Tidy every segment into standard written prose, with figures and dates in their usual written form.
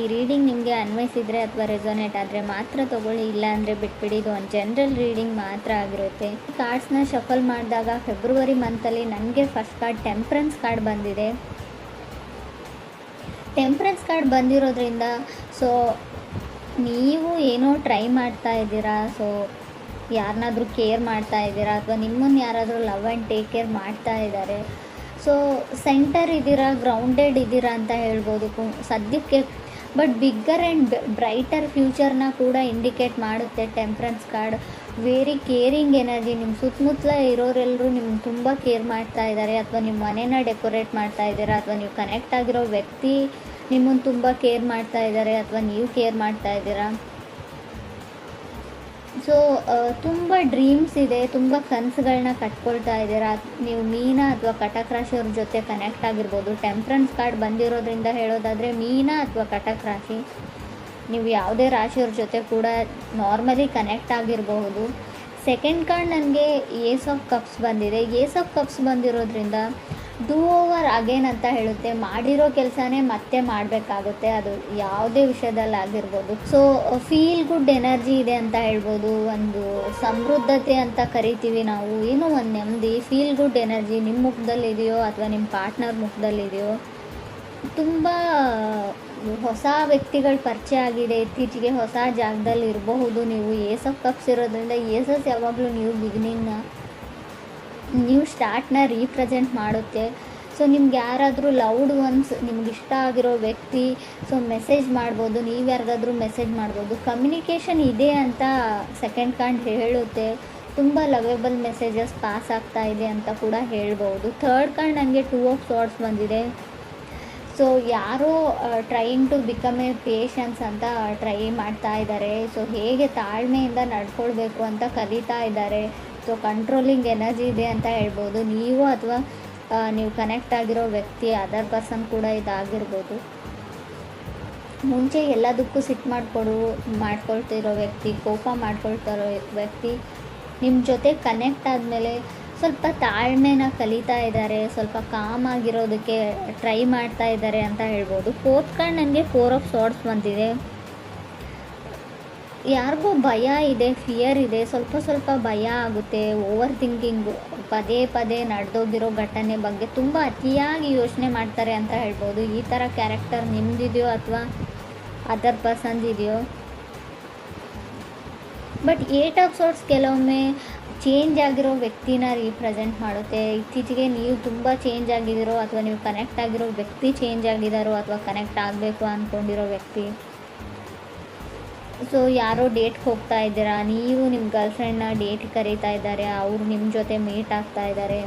ಈ ರೀಡಿಂಗ್ ನಿಮಗೆ ಅನ್ವಯಿಸಿದರೆ ಅಥವಾ ರೆಸೊನೇಟ್ ಆದರೆ ಮಾತ್ರ ತೊಗೊಳ್ಳಿ, ಇಲ್ಲ ಅಂದರೆ ಬಿಟ್ಬಿಡಿ. ಇದು ಒಂದು ಜನರಲ್ ರೀಡಿಂಗ್ ಮಾತ್ರ ಆಗಿರುತ್ತೆ. ಕಾರ್ಡ್ಸ್ನ ಶಫಲ್ ಮಾಡಿದಾಗ ಫೆಬ್ರವರಿ ಮಂತಲ್ಲಿ ನನಗೆ ಫಸ್ಟ್ ಕಾರ್ಡ್ ಟೆಂಪ್ರೆನ್ಸ್ ಕಾರ್ಡ್ ಬಂದಿದೆ. ಟೆಂಪ್ರೆನ್ಸ್ ಕಾರ್ಡ್ ಬಂದಿರೋದ್ರಿಂದ ಸೊ ನೀವು ಏನೋ ಟ್ರೈ ಮಾಡ್ತಾ ಇದ್ದೀರಾ, ಸೊ ಯಾರನ್ನಾದ್ರೂ ಕೇರ್ ಮಾಡ್ತಾ ಇದ್ದೀರಾ ಅಥವಾ ನಿಮ್ಮನ್ನು ಯಾರಾದರೂ ಲವ್ ಆ್ಯಂಡ್ ಟೇಕ್ ಕೇರ್ ಮಾಡ್ತಾ ಇದ್ದಾರೆ. ಸೊ ಸೆಂಟರ್ ಇದ್ದೀರಾ, ಗ್ರೌಂಡೆಡ್ ಇದ್ದೀರಾ ಅಂತ ಹೇಳ್ಬೋದು ಸದ್ಯಕ್ಕೆ. ಬಟ್ ಬಿಗ್ಗರ್ ಆ್ಯಂಡ್ ಬ್ರೈಟರ್ ಫ್ಯೂಚರ್ನ ಕೂಡ ಇಂಡಿಕೇಟ್ ಮಾಡುತ್ತೆ temperance card. Very caring energy. ನಿಮ್ಮ ಸುತ್ತಮುತ್ತಲ ಇರೋರೆಲ್ಲರೂ ನಿಮ್ಗೆ ತುಂಬ ಕೇರ್ ಮಾಡ್ತಾ ಇದ್ದಾರೆ, ಅಥವಾ ನಿಮ್ಮ ಮನೇನ ಡೆಕೋರೇಟ್ ಮಾಡ್ತಾ ಇದ್ದೀರಾ, ಅಥವಾ ನೀವು ಕನೆಕ್ಟ್ ಆಗಿರೋ ವ್ಯಕ್ತಿ ನಿಮ್ಮನ್ನು ತುಂಬ ಕೇರ್ ಮಾಡ್ತಾ ಇದ್ದಾರೆ, ಅಥವಾ ನೀವು ಕೇರ್ ಮಾಡ್ತಾ ಇದ್ದೀರಾ. ಸೊ ತುಂಬ ಡ್ರೀಮ್ಸ್ ಇದೆ, ತುಂಬ ಕನಸುಗಳನ್ನ ಕಟ್ಕೊಳ್ತಾ ಇದ್ದೀರಾ. ನೀವು ಮೀನ ಅಥವಾ ಕಟಕ್ ರಾಶಿಯವ್ರ ಜೊತೆ ಕನೆಕ್ಟ್ ಆಗಿರ್ಬೋದು. ಟೆಂಪ್ರೆನ್ಸ್ ಕಾರ್ಡ್ ಬಂದಿರೋದ್ರಿಂದ ಹೇಳೋದಾದರೆ ಮೀನ ಅಥವಾ ಕಟಕ್ ರಾಶಿ, ನೀವು ಯಾವುದೇ ರಾಶಿಯವ್ರ ಜೊತೆ ಕೂಡ ನಾರ್ಮಲಿ ಕನೆಕ್ಟ್ ಆಗಿರಬಹುದು. ಸೆಕೆಂಡ್ ಕಾರ್ಡ್ ನನಗೆ ಏಸ್ ಆಫ್ ಕಪ್ಸ್ ಬಂದಿದೆ. ಏಸ್ ಆಫ್ ಕಪ್ಸ್ ಬಂದಿರೋದ್ರಿಂದ ಡೂ ಓವರ್ ಅಗೇನ್ ಅಂತ ಹೇಳುತ್ತೆ. ಮಾಡಿರೋ ಕೆಲಸನೇ ಮತ್ತೆ ಮಾಡಬೇಕಾಗುತ್ತೆ, ಅದು ಯಾವುದೇ ವಿಷಯದಲ್ಲಿ ಆಗಿರ್ಬೋದು. ಸೊ ಫೀಲ್ ಗುಡ್ ಎನರ್ಜಿ ಇದೆ ಅಂತ ಹೇಳ್ಬೋದು. ಒಂದು ಸಮೃದ್ಧತೆ ಅಂತ ಕರಿತೀವಿ ನಾವು, ಏನೋ ಒಂದು ನೆಮ್ಮದಿ, ಫೀಲ್ ಗುಡ್ ಎನರ್ಜಿ ನಿಮ್ಮ ಮುಖದಲ್ಲಿದೆಯೋ ಅಥವಾ ನಿಮ್ಮ ಪಾರ್ಟ್ನರ್ ಮುಖದಲ್ಲಿದೆಯೋ. ತುಂಬ ಹೊಸ ವ್ಯಕ್ತಿಗಳ ಪರಿಚಯ ಆಗಿದೆ ಇತ್ತೀಚೆಗೆ, ಹೊಸ ಜಾಗದಲ್ಲಿ ಇರಬಹುದು ನೀವು. ಏಸ್ ಆಫ್ ಕಪ್ಸ್ ಇರೋದ್ರಿಂದ ಏಸಸ್ ಯಾವಾಗಲೂ ನ್ಯೂ ಸ್ಟಾರ್ಟ್ನ ರೀಪ್ರೆಸೆಂಟ್ ಮಾಡುತ್ತೆ. ಸೊ ನಿಮ್ಗೆ ಯಾರಾದರೂ ಲವ್ಡ್ ಒನ್ಸ್, ನಿಮ್ಗೆ ಇಷ್ಟ ಆಗಿರೋ ವ್ಯಕ್ತಿ ಸೊ ಮೆಸೇಜ್ ಮಾಡ್ಬೋದು, ನೀವು ಯಾರಿಗಾದ್ರೂ ಮೆಸೇಜ್ ಮಾಡ್ಬೋದು. ಕಮ್ಯುನಿಕೇಷನ್ ಇದೆ ಅಂತ ಸೆಕೆಂಡ್ ಕಾರ್ಡ್ ಹೇಳುತ್ತೆ. ತುಂಬ ಲವೇಬಲ್ ಮೆಸೇಜಸ್ ಪಾಸ್ ಆಗ್ತಾ ಇದೆ ಅಂತ ಕೂಡ ಹೇಳ್ಬೋದು. ಥರ್ಡ್ ಕಾರ್ಡ್ ನನಗೆ ಟೂ ಆಫ್ ಸಾರ್ಡ್ಸ್ ಬಂದಿದೆ. ಸೊ ಯಾರೋ trying to become a patience ಅಂತ ಟ್ರೈ ಮಾಡ್ತಾ ಇದ್ದಾರೆ. ಸೊ ಹೇಗೆ ತಾಳ್ಮೆಯಿಂದ ನಡ್ಕೊಳ್ಬೇಕು ಅಂತ ಕಲಿತಾ ಇದ್ದಾರೆ. ಸೊ ಕಂಟ್ರೋಲಿಂಗ್ ಎನರ್ಜಿ ಇದೆ ಅಂತ ಹೇಳ್ಬೋದು. ನೀವು ಅಥವಾ ನೀವು ಕನೆಕ್ಟ್ ಆಗಿರೋ ವ್ಯಕ್ತಿ, ಅದರ್ ಪರ್ಸನ್ ಕೂಡ ಇದಾಗಿರ್ಬೋದು. ಮುಂಚೆ ಎಲ್ಲದಕ್ಕೂ ಸಿಟ್ಟು ಮಾಡ್ಕೊಳ್ತಿರೋ ವ್ಯಕ್ತಿ, ಕೋಪ ಮಾಡ್ಕೊಳ್ತಿರೋ ವ್ಯಕ್ತಿ ನಿಮ್ಮ ಜೊತೆ ಕನೆಕ್ಟ್ ಆದಮೇಲೆ ಸ್ವಲ್ಪ ತಾಳ್ಮೆನ ಕಲಿತಾ ಇದ್ದಾರೆ, ಸ್ವಲ್ಪ ಕಾಮ್ ಆಗಿರೋದಕ್ಕೆ ಟ್ರೈ ಮಾಡ್ತಾ ಇದ್ದಾರೆ ಅಂತ ಹೇಳ್ಬೋದು. ಫೋರ್ತ್ ಕಾರ್ಡ್ ನನಗೆ ಫೋರ್ ಆಫ್ ಸಾರ್ಡ್ಸ್ ಬಂದಿದೆ. ಯಾರಿಗೂ ಭಯ ಇದೆ, ಫಿಯರ್ ಇದೆ, ಸ್ವಲ್ಪ ಭಯ ಆಗುತ್ತೆ. ಓವರ್ ಥಿಂಕಿಂಗು, ಪದೇ ಪದೇ ನಡೆದೋಗಿರೋ ಘಟನೆ ಬಗ್ಗೆ ತುಂಬ ಅತಿಯಾಗಿ ಯೋಚನೆ ಮಾಡ್ತಾರೆ ಅಂತ ಹೇಳ್ಬೋದು. ಈ ಥರ ಕ್ಯಾರೆಕ್ಟರ್ ನಿಮ್ಮದಿದೆಯೋ ಅಥವಾ ಅದರ್ ಪರ್ಸನ್ಸ್ ಇದೆಯೋ. ಬಟ್ ಏಟ್ ಆಫ್ ಸಾರ್ಡ್ಸ್ ಕೆಲವೊಮ್ಮೆ ಚೇಂಜ್ ಆಗಿರೋ ವ್ಯಕ್ತಿನ ರೀಪ್ರೆಸೆಂಟ್ ಮಾಡುತ್ತೆ. ಇತ್ತೀಚೆಗೆ ನೀವು ತುಂಬ ಚೇಂಜ್ ಆಗಿದ್ದೀರೋ ಅಥವಾ ನೀವು ಕನೆಕ್ಟ್ ಆಗಿರೋ ವ್ಯಕ್ತಿ ಚೇಂಜ್ ಆಗಿದ್ದಾರೋ ಅಥವಾ ಕನೆಕ್ಟ್ ಆಗಬೇಕು ಅಂದ್ಕೊಂಡಿರೋ ವ್ಯಕ್ತಿ. ಸೊ ಯಾರೋ ಡೇಟ್ಗೆ ಹೋಗ್ತಾ ಇದ್ದೀರಾ, ನೀವು ನಿಮ್ಮ ಗರ್ಲ್ಫ್ರೆಂಡ್ನ ಡೇಟ್ ಕರೀತಾ ಇದ್ದಾರೆ, ಅವರು ನಿಮ್ಮ ಜೊತೆ ಮೀಟ್ ಆಗ್ತಾ ಇದ್ದಾರೆ.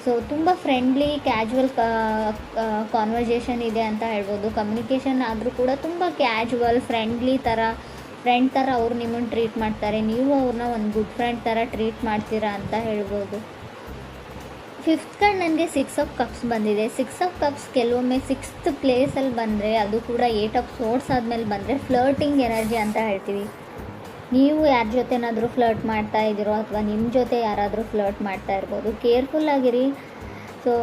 ಸೊ ತುಂಬ ಫ್ರೆಂಡ್ಲಿ ಕ್ಯಾಜುವಲ್ ಕಾನ್ವರ್ಸೇಷನ್ ಇದೆ ಅಂತ ಹೇಳ್ಬೋದು. ಕಮ್ಯುನಿಕೇಷನ್ ಆದರೂ ಕೂಡ ತುಂಬ ಕ್ಯಾಜುವಲ್ ಫ್ರೆಂಡ್ ಥರ ಅವ್ರು ನಿಮ್ಮನ್ನು ಟ್ರೀಟ್ ಮಾಡ್ತಾರೆ, ನೀವು ಅವ್ರನ್ನ ಒಂದು ಗುಡ್ ಫ್ರೆಂಡ್ ಥರ ಟ್ರೀಟ್ ಮಾಡ್ತೀರಾ ಅಂತ ಹೇಳ್ಬೋದು. ಫಿಫ್ತ್ ಕಾರ್ಡ್ ನನಗೆ ಸಿಕ್ಸ್ ಆಫ್ ಕಪ್ಸ್ ಬಂದಿದೆ. ಸಿಕ್ಸ್ ಆಫ್ ಕಪ್ಸ್ ಕೆಲವೊಮ್ಮೆ ಸಿಕ್ಸ್ತ್ ಪ್ಲೇಸಲ್ಲಿ ಬಂದರೆ, ಅದು ಕೂಡ ಏಟ್ ಆಫ್ ಸೋರ್ಡ್ಸ್ ಆದಮೇಲೆ ಬಂದರೆ ಫ್ಲರ್ಟಿಂಗ್ ಎನರ್ಜಿ ಅಂತ ಹೇಳ್ತೀವಿ. ನೀವು ಯಾರ ಜೊತೆನಾದರೂ ಫ್ಲರ್ಟ್ ಮಾಡ್ತಾ ಇದ್ದೀರೋ ಅಥವಾ ನಿಮ್ಮ ಜೊತೆ ಯಾರಾದರೂ ಫ್ಲರ್ಟ್ ಮಾಡ್ತಾ ಇರ್ಬೋದು. ಕೇರ್ಫುಲ್ಲಾಗಿರಿ. ಸೊ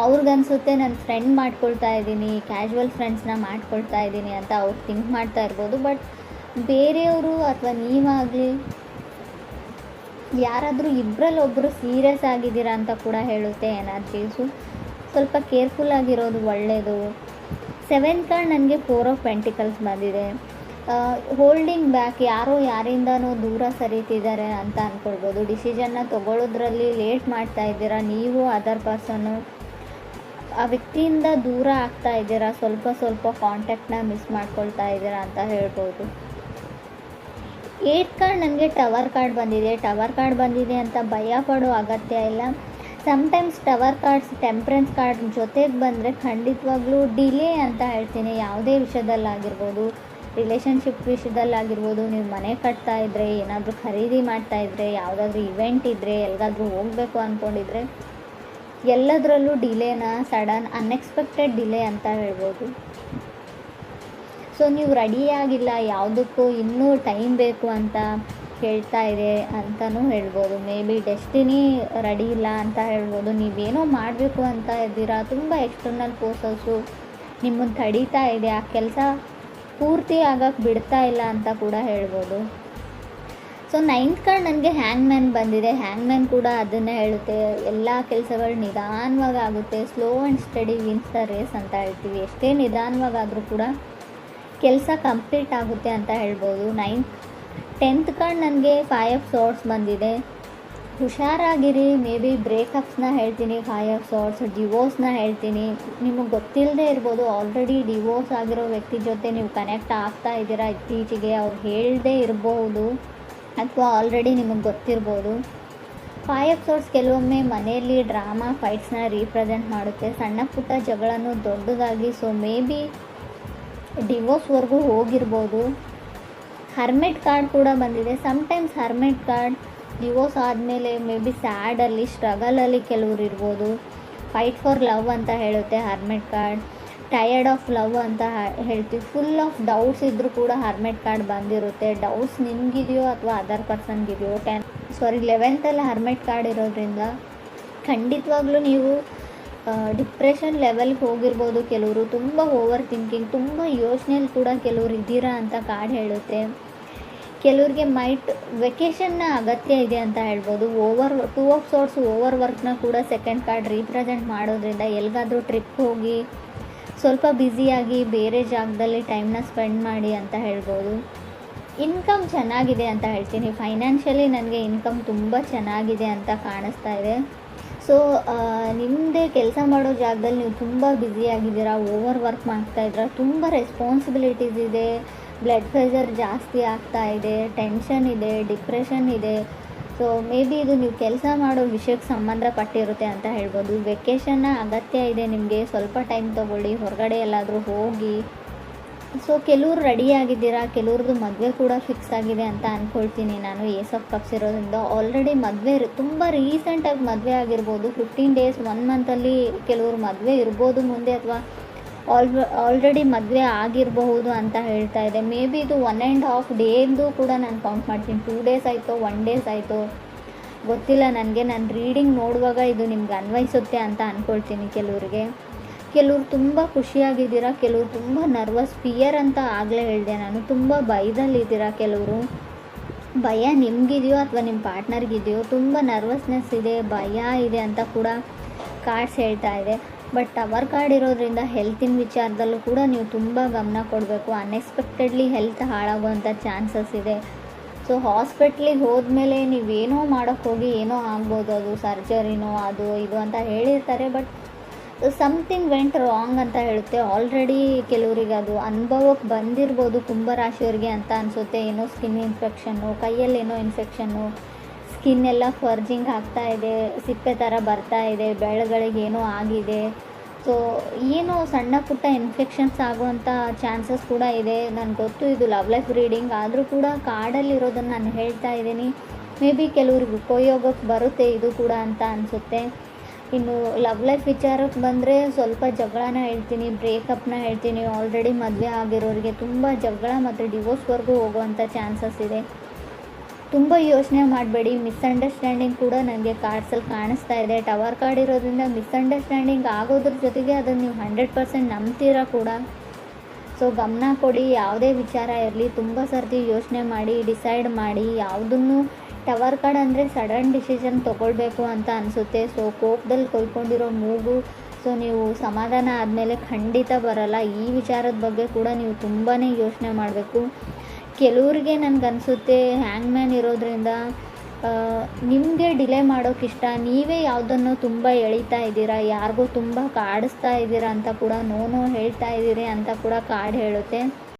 ಅವ್ರಿಗನ್ಸುತ್ತೆ ನಾನು ಫ್ರೆಂಡ್ ಮಾಡ್ಕೊಳ್ತಾ ಇದ್ದೀನಿ, ಕ್ಯಾಶುವಲ್ ಫ್ರೆಂಡ್ಸ್ನ ಮಾಡ್ಕೊಳ್ತಾ ಇದ್ದೀನಿ ಅಂತ ಅವ್ರು ಥಿಂಕ್ ಮಾಡ್ತಾ ಇರ್ಬೋದು. ಬಟ್ ಬೇರೆಯವರು ಅಥವಾ ನೀವಾಗಲಿ ಯಾರಾದರೂ ಇಬ್ಬರಲ್ಲೊಬ್ಬರು ಸೀರಿಯಸ್ ಆಗಿದ್ದೀರಾ ಅಂತ ಕೂಡ ಹೇಳುತ್ತೆ ಎನರ್ಜೀಸು. ಸ್ವಲ್ಪ ಕೇರ್ಫುಲ್ಲಾಗಿರೋದು ಒಳ್ಳೆಯದು. ಸೆವೆಂತ್ ಕಾರ್ಡ್ ನನಗೆ ಫೋರ್ ಆಫ್ ಪೆಂಟಿಕಲ್ಸ್ ಬಂದಿದೆ. ಹೋಲ್ಡಿಂಗ್ ಬ್ಯಾಕ್, ಯಾರೋ ಯಾರಿಂದನೂ ದೂರ ಸರಿತಿದ್ದಾರೆ ಅಂತ ಅಂದ್ಕೊಳ್ಬೋದು. ಡಿಸಿಷನ್ನ ತೊಗೊಳ್ಳೋದ್ರಲ್ಲಿ ಲೇಟ್ ಮಾಡ್ತಾ ಇದ್ದೀರಾ, ನೀವು ಅದರ್ ಪರ್ಸನ್ನು ಆ ವ್ಯಕ್ತಿಯಿಂದ ದೂರ ಆಗ್ತಾ ಇದ್ದೀರಾ, ಸ್ವಲ್ಪ ಕಾಂಟ್ಯಾಕ್ಟ್ನ ಮಿಸ್ ಮಾಡ್ಕೊಳ್ತಾ ಇದ್ದೀರಾ ಅಂತ ಹೇಳ್ಬೋದು. ಏಟ್ ಕಾರ್ಡ್ ನನಗೆ ಟವರ್ ಕಾರ್ಡ್ ಬಂದಿದೆ. ಟವರ್ ಕಾರ್ಡ್ ಬಂದಿದೆ ಅಂತ ಭಯ ಪಡೋ ಅಗತ್ಯ ಇಲ್ಲ. Sometimes tower cards temperance card ಜೊತೆಗೆ ಬಂದರೆ ಖಂಡಿತವಾಗ್ಲೂ ಡಿಲೇ ಅಂತ ಹೇಳ್ತೀನಿ. ಯಾವುದೇ ವಿಷಯದಲ್ಲಾಗಿರ್ಬೋದು, ರಿಲೇಷನ್ಶಿಪ್ ವಿಷಯದಲ್ಲಾಗಿರ್ಬೋದು, ನೀವು ಮನೆ ಕಟ್ತಾ ಇದ್ದರೆ, ಏನಾದರೂ ಖರೀದಿ ಮಾಡ್ತಾ ಇದ್ದರೆ, ಯಾವುದಾದ್ರೂ ಇವೆಂಟ್ ಇದ್ದರೆ, ಎಲ್ಲಿಗಾದ್ರೂ ಹೋಗಬೇಕು ಅಂದ್ಕೊಂಡಿದ್ರೆ, ಎಲ್ಲದರಲ್ಲೂ ಡಿಲೇನ ಸಡನ್ ಅನ್ಎಕ್ಸ್ಪೆಕ್ಟೆಡ್ ಡಿಲೇ ಅಂತ ಹೇಳ್ಬೋದು. ಸೊ ನೀವು ರೆಡಿಯಾಗಿಲ್ಲ, ಯಾವುದಕ್ಕೂ ಇನ್ನೂ ಟೈಮ್ ಬೇಕು ಅಂತ ಹೇಳ್ತಾ ಇದೆ ಅಂತಲೂ ಹೇಳ್ಬೋದು. ಮೇ ಬಿ ಡೆಸ್ಟಿನಿ ರೆಡಿ ಇಲ್ಲ ಅಂತ ಹೇಳ್ಬೋದು. ನೀವೇನೋ ಮಾಡಬೇಕು ಅಂತ ಇದ್ದೀರಾ, ತುಂಬ ಎಕ್ಸ್ಟರ್ನಲ್ ಫೋರ್ಸಸ್ಸು ನಿಮ್ಮನ್ನು ತಡೀತಾ ಇದೆ, ಆ ಕೆಲಸ ಪೂರ್ತಿ ಆಗಕ್ಕೆ ಬಿಡ್ತಾ ಇಲ್ಲ ಅಂತ ಕೂಡ ಹೇಳ್ಬೋದು. ಸೊ 9th ಕಾರ್ಡ್ ನನಗೆ ಹ್ಯಾಂಗ್ಮ್ಯಾನ್ ಬಂದಿದೆ. ಹ್ಯಾಂಗ್ಮ್ಯಾನ್ ಕೂಡ ಅದನ್ನೇ ಹೇಳುತ್ತೆ, ಎಲ್ಲ ಕೆಲಸಗಳು ನಿಧಾನವಾಗಿ ಆಗುತ್ತೆ, slow and study wins the race ಅಂತ ಹೇಳ್ತೀವಿ. ಎಷ್ಟೇ ನಿಧಾನವಾಗಾದರೂ ಕೂಡ ಕೆಲಸ ಕಂಪ್ಲೀಟ್ ಆಗುತ್ತೆ ಅಂತ ಹೇಳ್ಬೋದು. 10th ಕಾರ್ಡ್ ನನಗೆ 5 ಆಫ್ ಸಾರ್ಟ್ಸ್ ಬಂದಿದೆ. ಹುಷಾರಾಗಿರಿ, ಮೇ ಬಿ ಬ್ರೇಕಪ್ಸ್ನ ಹೇಳ್ತೀನಿ, 5 ಆಫ್ ಸಾರ್ಟ್ಸ್, ಡಿವೋರ್ಸ್ನ ಹೇಳ್ತೀನಿ. ನಿಮಗೆ ಗೊತ್ತಿಲ್ಲದೆ ಇರ್ಬೋದು, ಆಲ್ರೆಡಿ ಡಿವೋರ್ಸ್ ಆಗಿರೋ ವ್ಯಕ್ತಿ ಜೊತೆ ನೀವು ಕನೆಕ್ಟ್ ಆಗ್ತಾ ಇದ್ದೀರಾ ಇತ್ತೀಚೆಗೆ, ಅವ್ರು ಹೇಳದೇ ಇರ್ಬೋದು ಅಥವಾ ಆಲ್ರೆಡಿ ನಿಮಗೆ ಗೊತ್ತಿರ್ಬೋದು. 5 ಆಫ್ ಸಾರ್ಟ್ಸ್ ಕೆಲವೊಮ್ಮೆ ಮನೆಯಲ್ಲಿ ಡ್ರಾಮಾ ಫೈಟ್ಸ್ನ ರೀಪ್ರೆಸೆಂಟ್ ಮಾಡುತ್ತೆ, ಸಣ್ಣ ಪುಟ್ಟ ಜಗಳನೂ ದೊಡ್ಡದಾಗಿ. ಸೊ ಮೇ ಬಿ ಡಿವೋರ್ಸ್ವರೆಗೂ ಹೋಗಿರ್ಬೋದು. ಹರ್ಮೆಟ್ ಕಾರ್ಡ್ ಕೂಡ ಬಂದಿದೆ. ಸಮ್ಟೈಮ್ಸ್ ಹರ್ಮೆಟ್ ಕಾರ್ಡ್ ಡಿವೋರ್ಸ್ ಆದಮೇಲೆ ಮೇ ಬಿ ಸ್ಯಾಡಲ್ಲಿ, ಸ್ಟ್ರಗಲಲ್ಲಿ ಕೆಲವ್ರು ಇರ್ಬೋದು. ಫೈಟ್ ಫಾರ್ ಲವ್ ಅಂತ ಹೇಳುತ್ತೆ ಹರ್ಮೆಟ್ ಕಾರ್ಡ್. ಟಯರ್ಡ್ ಆಫ್ ಲವ್ ಅಂತ ಹೇಳ್ತೀವಿ. ಫುಲ್ ಆಫ್ ಡೌಟ್ಸ್ ಇದ್ದರೂ ಕೂಡ ಹರ್ಮೆಟ್ ಕಾರ್ಡ್ ಬಂದಿರುತ್ತೆ. ಡೌಟ್ಸ್ ನಿಮಗಿದೆಯೋ ಅಥವಾ ಅದರ್ ಪರ್ಸನ್ಗಿದೆಯೋ. 11th ಹರ್ಮೆಟ್ ಕಾರ್ಡ್ ಇರೋದ್ರಿಂದ ಖಂಡಿತವಾಗ್ಲೂ ನೀವು ಡಿಪ್ರೆಷನ್ ಲೆವೆಲ್ಗೆ ಹೋಗಿರ್ಬೋದು. ಕೆಲವರು ತುಂಬ ಓವರ್ ಥಿಂಕಿಂಗ್, ತುಂಬ ಯೋಚನೆಯಲ್ಲಿ ಕೂಡ ಕೆಲವರು ಇದ್ದೀರಾ ಅಂತ ಕಾರ್ಡ್ ಹೇಳುತ್ತೆ. ಕೆಲವ್ರಿಗೆ ವೆಕೇಷನ್ನ ಅಗತ್ಯ ಇದೆ ಅಂತ ಹೇಳ್ಬೋದು. 2 ಆಫ್ ಸಾರ್ಟ್ಸ್ ಓವರ್ ವರ್ಕ್ನ ಕೂಡ ಸೆಕೆಂಡ್ ಕಾರ್ಡ್ ರೀಪ್ರೆಸೆಂಟ್ ಮಾಡೋದ್ರಿಂದ ಎಲ್ಲಿಗಾದರೂ ಟ್ರಿಪ್ ಹೋಗಿ ಸ್ವಲ್ಪ ಬ್ಯುಸಿಯಾಗಿ ಬೇರೆ ಜಾಗದಲ್ಲಿ ಟೈಮ್ನ ಸ್ಪೆಂಡ್ ಮಾಡಿ ಅಂತ ಹೇಳ್ಬೋದು. ಇನ್ಕಮ್ ಚೆನ್ನಾಗಿದೆ ಅಂತ ಹೇಳ್ತೀನಿ. ಫೈನಾನ್ಷಿಯಲಿ ನನಗೆ ಇನ್ಕಮ್ ತುಂಬ ಚೆನ್ನಾಗಿದೆ ಅಂತ ಕಾಣಿಸ್ತಾ ಇದೆ. ಸೊ ನಿಮ್ಮದೇ ಕೆಲಸ ಮಾಡೋ ಜಾಗದಲ್ಲಿ ನೀವು ತುಂಬ ಬ್ಯುಸಿಯಾಗಿದ್ದೀರಾ, ಓವರ್ ವರ್ಕ್ ಮಾಡ್ತಾಯಿದ್ದೀರಾ, ತುಂಬ ರೆಸ್ಪಾನ್ಸಿಬಿಲಿಟೀಸ್ ಇದೆ, ಬ್ಲಡ್ ಪ್ರೆಷರ್ ಜಾಸ್ತಿ ಆಗ್ತಾ ಇದೆ, ಟೆನ್ಷನ್ ಇದೆ, ಡಿಪ್ರೆಷನ್ ಇದೆ. ಸೊ ಮೇ ಬಿ ಇದು ನೀವು ಕೆಲಸ ಮಾಡೋ ವಿಷಯಕ್ಕೆ ಸಂಬಂಧಪಟ್ಟಿರುತ್ತೆ ಅಂತ ಹೇಳ್ಬೋದು. ವೆಕೇಷನ್ನ ಅಗತ್ಯ ಇದೆ ನಿಮಗೆ, ಸ್ವಲ್ಪ ಟೈಮ್ ತೊಗೊಳ್ಳಿ, ಹೊರಗಡೆ ಎಲ್ಲಾದರೂ ಹೋಗಿ. ಸೊ ಕೆಲವ್ರು ರೆಡಿಯಾಗಿದ್ದೀರಾ, ಕೆಲವ್ರದ್ದು ಮದುವೆ ಕೂಡ ಫಿಕ್ಸ್ ಆಗಿದೆ ಅಂತ ಅಂದ್ಕೊಳ್ತೀನಿ ನಾನು. ಏಸ್ ಆಫ್ ಕಪ್ಸ್ ಇರೋದ್ರಿಂದ ಆಲ್ರೆಡಿ ಮದುವೆ ತುಂಬ ರೀಸೆಂಟಾಗಿ ಮದುವೆ ಆಗಿರ್ಬೋದು. 15 days 1 ಮಂತಲ್ಲಿ ಕೆಲವ್ರು ಮದುವೆ ಇರ್ಬೋದು ಮುಂದೆ, ಅಥವಾ ಆಲ್ರೆಡಿ ಮದುವೆ ಆಗಿರಬಹುದು ಅಂತ ಹೇಳ್ತಾ ಇದೆ. ಮೇ ಬಿ ಇದು 1.5 ಡೇದು ಕೂಡ ನಾನು ಕೌಂಟ್ ಮಾಡ್ತೀನಿ. 2 days ಆಯಿತು, 1 days ಆಯಿತು, ಗೊತ್ತಿಲ್ಲ ನನಗೆ. ನಾನು ರೀಡಿಂಗ್ ನೋಡುವಾಗ ಇದು ನಿಮ್ಗೆ ಅನ್ವಯಿಸುತ್ತೆ ಅಂತ ಅಂದ್ಕೊಳ್ತೀನಿ. ಕೆಲವ್ರು ತುಂಬ ಖುಷಿಯಾಗಿದ್ದೀರಾ, ಕೆಲವರು ತುಂಬ ನರ್ವಸ್, ಫಿಯರ್ ಅಂತ ಆಗಲೇ ಹೇಳಿದೆ ನಾನು. ತುಂಬ ಭಯದಲ್ಲಿದ್ದೀರಾ. ಕೆಲವರು ಭಯ ನಿಮಗಿದೆಯೋ ಅಥವಾ ನಿಮ್ಮ ಪಾರ್ಟ್ನರ್ಗಿದೆಯೋ, ತುಂಬ ನರ್ವಸ್ನೆಸ್ ಇದೆ, ಭಯ ಇದೆ ಅಂತ ಕೂಡ ಕಾರ್ಡ್ಸ್ ಹೇಳ್ತಾ ಇದೆ. ಬಟ್ ಟವರ್ ಕಾರ್ಡ್ ಇರೋದ್ರಿಂದ ಹೆಲ್ತಿನ ವಿಚಾರದಲ್ಲೂ ಕೂಡ ನೀವು ತುಂಬ ಗಮನ ಕೊಡಬೇಕು. ಅನ್ಎಕ್ಸ್ಪೆಕ್ಟೆಡ್ಲಿ ಹೆಲ್ತ್ ಹಾಳಾಗುವಂಥ ಚಾನ್ಸಸ್ ಇದೆ. ಸೊ ಹಾಸ್ಪಿಟ್ಲಿಗೆ ಹೋದ್ಮೇಲೆ ನೀವೇನೋ ಮಾಡೋಕ್ಕೆ ಹೋಗಿ ಏನೋ ಆಗ್ಬೋದು, ಅದು ಸರ್ಜರಿನೋ ಅದು ಇದು ಅಂತ ಹೇಳಿರ್ತಾರೆ. ಬಟ್ ಸಮಥಿಂಗ್ ವೆಂಟ್ ರಾಂಗ್ ಅಂತ ಹೇಳುತ್ತೆ. ಆಲ್ರೆಡಿ ಕೆಲವರಿಗೆ ಅದು ಅನುಭವಕ್ಕೆ ಬಂದಿರ್ಬೋದು ಕುಂಭರಾಶಿಯವರಿಗೆ ಅಂತ ಅನಿಸುತ್ತೆ. ಏನೋ ಸ್ಕಿನ್ ಇನ್ಫೆಕ್ಷನ್ನು, ಕೈಯಲ್ಲೇನೋ ಇನ್ಫೆಕ್ಷನ್ನು, ಸ್ಕಿನ್ ಎಲ್ಲ ಫರ್ಜಿಂಗ್ ಆಗ್ತಾ ಇದೆ, ಸಿಪ್ಪೆ ಥರ ಬರ್ತಾ ಇದೆ, ಬೆಳಗಳಿಗೆ ಏನೋ ಆಗಿದೆ. ಸೊ ಏನೋ ಸಣ್ಣ ಪುಟ್ಟ ಇನ್ಫೆಕ್ಷನ್ಸ್ ಆಗುವಂಥ ಚಾನ್ಸಸ್ ಕೂಡ ಇದೆ. ನನಗೆ ಗೊತ್ತು ಇದು ಲವ್ ಲೈಫ್ ರೀಡಿಂಗ್, ಆದರೂ ಕೂಡ ಕಾರ್ಡಲ್ಲಿರೋದನ್ನು ನಾನು ಹೇಳ್ತಾ ಇದ್ದೀನಿ. ಮೇ ಬಿ ಕೆಲವ್ರಿಗೆ ಉಪಯೋಗಕ್ಕೆ ಬರುತ್ತೆ ಇದು ಕೂಡ ಅಂತ ಅನಿಸುತ್ತೆ. ಇನ್ನು ಲವ್ ಲೈಫ್ ವಿಚಾರಕ್ಕೆ ಬಂದರೆ ಸ್ವಲ್ಪ ಜಗಳನ ಹೇಳ್ತೀನಿ, ಬ್ರೇಕಪ್ನ ಹೇಳ್ತೀನಿ. ಆಲ್ರೆಡಿ ಮದುವೆ ಆಗಿರೋರಿಗೆ ತುಂಬ ಜಗಳ ಮತ್ತು ಡಿವೋರ್ಸ್ವರೆಗೂ ಹೋಗುವಂಥ ಚಾನ್ಸಸ್ ಇದೆ. ತುಂಬ ಯೋಚನೆ ಮಾಡಬೇಡಿ. ಮಿಸ್ಅಂಡರ್ಸ್ಟ್ಯಾಂಡಿಂಗ್ ಕೂಡ ನನಗೆ ಕಾರ್ಡ್ಸಲ್ಲಿ ಕಾಣಿಸ್ತಾ ಇದೆ. ಟವರ್ ಕಾರ್ಡ್ ಇರೋದ್ರಿಂದ ಮಿಸ್ಅಂಡರ್ಸ್ಟ್ಯಾಂಡಿಂಗ್ ಆಗೋದ್ರ ಜೊತೆಗೆ ಅದನ್ನು ನೀವು 100% ನಂಬ್ತೀರಾ ಕೂಡ. ಸೊ ಗಮನ ಕೊಡಿ. ಯಾವುದೇ ವಿಚಾರ ಇರಲಿ ತುಂಬ ಸರ್ತಿ ಯೋಚನೆ ಮಾಡಿ ಡಿಸೈಡ್ ಮಾಡಿ. ಯಾವುದನ್ನು ಟವರ್ ಕಾರ್ಡ್ ಅಂದರೆ ಸಡನ್ ಡಿಸಿಷನ್ ತೊಗೊಳ್ಬೇಕು ಅಂತ ಅನಿಸುತ್ತೆ. ಸೊ ಕೋಪದಲ್ಲಿ ಕೊಯ್ಕೊಂಡಿರೋ ಮೂಗು, ಸೊ ನೀವು ಸಮಾಧಾನ ಆದಮೇಲೆ ಖಂಡಿತ ಬರಲ್ಲ. ಈ ವಿಚಾರದ ಬಗ್ಗೆ ಕೂಡ ನೀವು ತುಂಬಾ ಯೋಚನೆ ಮಾಡಬೇಕು. ಕೆಲವ್ರಿಗೆ ನನಗನ್ಸುತ್ತೆ ಹ್ಯಾಂಗ್ಮ್ಯಾನ್ ಇರೋದ್ರಿಂದ ನಿಮಗೆ ಡಿಲೇ ಮಾಡೋಕ್ಕಿಷ್ಟ, ನೀವೇ ಯಾವುದನ್ನು ತುಂಬ ಎಳಿತಾ ಇದ್ದೀರಾ, ಯಾರಿಗೂ ತುಂಬ ಕಾಡಿಸ್ತಾ ಇದ್ದೀರಾ ಅಂತ ಕೂಡ ನೋ ಹೇಳ್ತಾ ಇದ್ದೀರಿ ಅಂತ ಕೂಡ ಕಾರ್ಡ್ ಹೇಳುತ್ತೆ.